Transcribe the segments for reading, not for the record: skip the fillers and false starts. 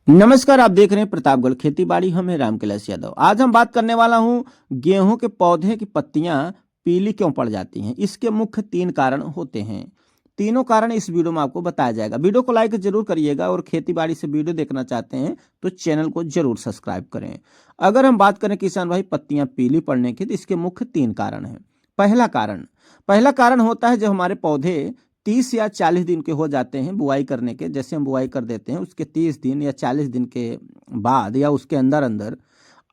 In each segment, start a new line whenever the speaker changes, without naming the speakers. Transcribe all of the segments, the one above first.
नमस्कार, आप देख रहे हैं प्रतापगढ़ खेती बाड़ी। हम हैं रामकैलाश यादव। आज हम बात करने वाला हूं गेहूं के पौधे की पत्तियां पीली क्यों पड़ जाती हैं। इसके मुख्य 3 कारण होते हैं। तीनों कारण इस वीडियो में आपको बताया जाएगा। वीडियो को लाइक जरूर करिएगा और खेती बाड़ी से वीडियो देखना चाहते हैं तो चैनल को जरूर सब्सक्राइब करें। अगर हम बात करें किसान भाई पत्तियां पीली पड़ने की, तो इसके मुख्य 3 कारण हैं। पहला कारण होता है जब हमारे पौधे 30 या 40 दिन के हो जाते हैं बुआई करने के। जैसे हम बुआई कर देते हैं उसके 30 दिन या 40 दिन के बाद या उसके अंदर अंदर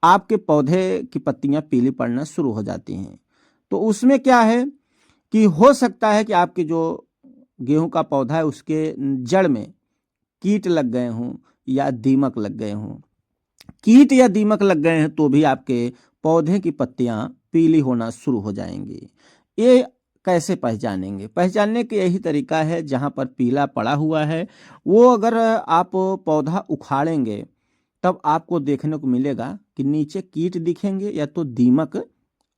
आपके पौधे की पत्तियां पीली पड़ना शुरू हो जाती हैं। तो उसमें क्या है कि हो सकता है कि आपके जो गेहूं का पौधा है उसके जड़ में कीट लग गए हों या दीमक लग गए हों। कीट या दीमक लग गए हैं तो भी आपके पौधे की पत्तियां पीली होना शुरू हो जाएंगी। ये कैसे पहचानेंगे? पहचानने का यही तरीका है, जहां पर पीला पड़ा हुआ है वो अगर आप पौधा उखाड़ेंगे तब आपको देखने को मिलेगा कि नीचे कीट दिखेंगे या तो दीमक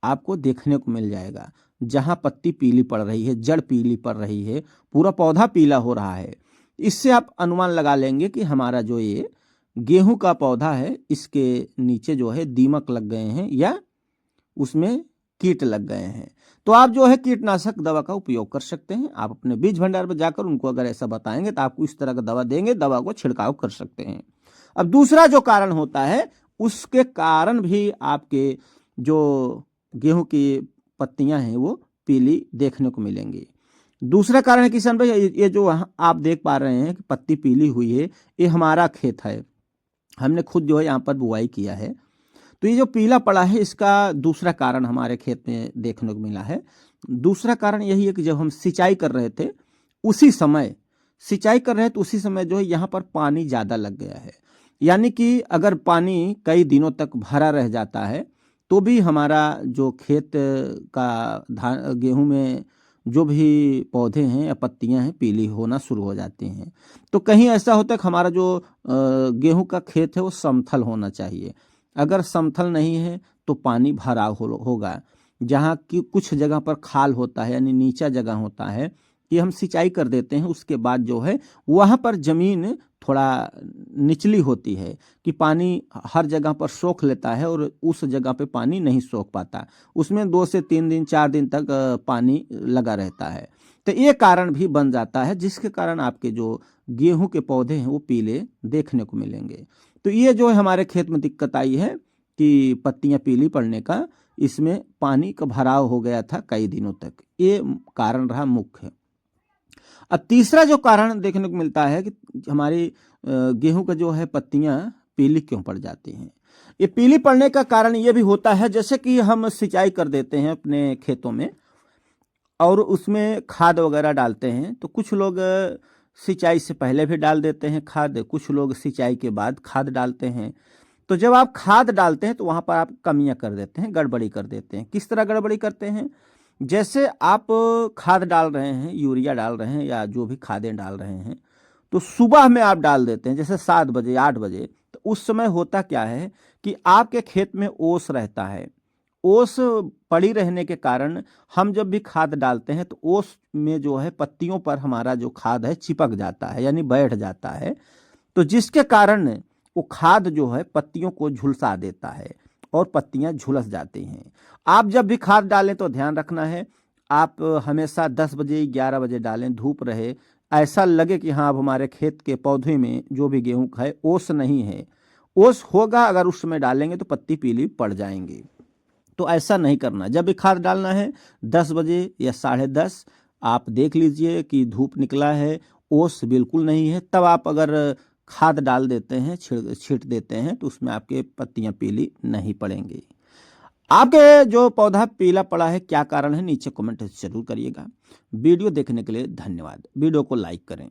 आपको देखने को मिल जाएगा। जहां पत्ती पीली पड़ रही है, जड़ पीली पड़ रही है, पूरा पौधा पीला हो रहा है, इससे आप अनुमान लगा लेंगे कि हमारा जो ये गेहूं का पौधा है इसके नीचे जो है दीमक लग गए हैं या उसमें कीट लग गए हैं। तो आप जो है कीटनाशक दवा का उपयोग कर सकते हैं। आप अपने बीज भंडार पर जाकर उनको अगर ऐसा बताएंगे तो आपको इस तरह का दवा देंगे, दवा को छिड़काव कर सकते हैं। अब दूसरा जो कारण होता है उसके कारण भी आपके जो गेहूं की पत्तियां हैं वो पीली देखने को मिलेंगी। दूसरा कारण है किसान भाई, ये जो आप देख पा रहे हैं कि पत्ती पीली हुई है, ये हमारा खेत है, हमने खुद जो है यहाँ पर बुआई किया है। तो ये जो पीला पड़ा है इसका दूसरा कारण हमारे खेत में देखने को मिला है। दूसरा कारण यही है कि जब हम सिंचाई कर रहे थे उसी समय तो उसी समय जो है यहाँ पर पानी ज़्यादा लग गया है। यानी कि अगर पानी कई दिनों तक भरा रह जाता है तो भी हमारा जो खेत का धान गेहूं में जो भी पौधे हैं या पत्तियां हैं पीली होना शुरू हो जाती हैं। तो कहीं ऐसा होता है कि हमारा जो गेहूं का खेत है वो समथल होना चाहिए। अगर समथल नहीं है तो पानी भराव होगा। जहाँ की कुछ जगह पर खाल होता है यानी नीचा जगह होता है, कि हम सिंचाई कर देते हैं उसके बाद जो है वहाँ पर ज़मीन थोड़ा निचली होती है कि पानी हर जगह पर सोख लेता है और उस जगह पे पानी नहीं सोख पाता। उसमें 2 से 3 दिन 4 दिन तक पानी लगा रहता है। तो ये कारण भी बन जाता है जिसके कारण आपके जो गेहूं के पौधे हैं वो पीले देखने को मिलेंगे। तो ये जो है हमारे खेत में दिक्कत आई है कि पत्तियां पीली पड़ने का, इसमें पानी का भराव हो गया था कई दिनों तक, ये कारण रहा मुख्य। अब तीसरा जो कारण देखने को मिलता है कि हमारी गेहूं का जो है पत्तियां पीली क्यों पड़ जाती हैं। ये पीली पड़ने का कारण ये भी होता है जैसे कि हम सिंचाई कर देते हैं अपने खेतों में और उसमें खाद वगैरह डालते हैं। तो कुछ लोग सिंचाई से पहले भी डाल देते हैं खाद, कुछ लोग सिंचाई के बाद खाद डालते हैं। तो जब आप खाद डालते हैं तो वहाँ पर आप कमियां कर देते हैं, गड़बड़ी कर देते हैं। किस तरह गड़बड़ी करते हैं? जैसे आप खाद डाल रहे हैं, यूरिया डाल रहे हैं या जो भी खादें डाल रहे हैं, तो सुबह में आप डाल देते हैं जैसे 7 बजे 8 बजे। तो उस समय होता क्या है कि आपके खेत में ओस रहता है। ओस पड़ी रहने के कारण हम जब भी खाद डालते हैं तो ओस में जो है पत्तियों पर हमारा जो खाद है चिपक जाता है यानी बैठ जाता है। तो जिसके कारण वो खाद जो है पत्तियों को झुलसा देता है और पत्तियां झुलस जाती हैं। आप जब भी खाद डालें तो ध्यान रखना है, आप हमेशा 10 बजे 11 बजे डालें, धूप रहे, ऐसा लगे कि हाँ अब हमारे खेत के पौधे में जो भी गेहूं है ओस नहीं है। ओस होगा अगर उस समय डालेंगे तो पत्ती पीली पड़ जाएंगी। तो ऐसा नहीं करना। जब भी खाद डालना है 10 बजे या 10:30 आप देख लीजिए कि धूप निकला है, ओस बिल्कुल नहीं है, तब आप अगर खाद डाल देते हैं, छींट देते हैं तो उसमें आपके पत्तियां पीली नहीं पड़ेंगी। आपके जो पौधा पीला पड़ा है क्या कारण है नीचे कमेंट जरूर करिएगा। वीडियो देखने के लिए धन्यवाद। वीडियो को लाइक करें।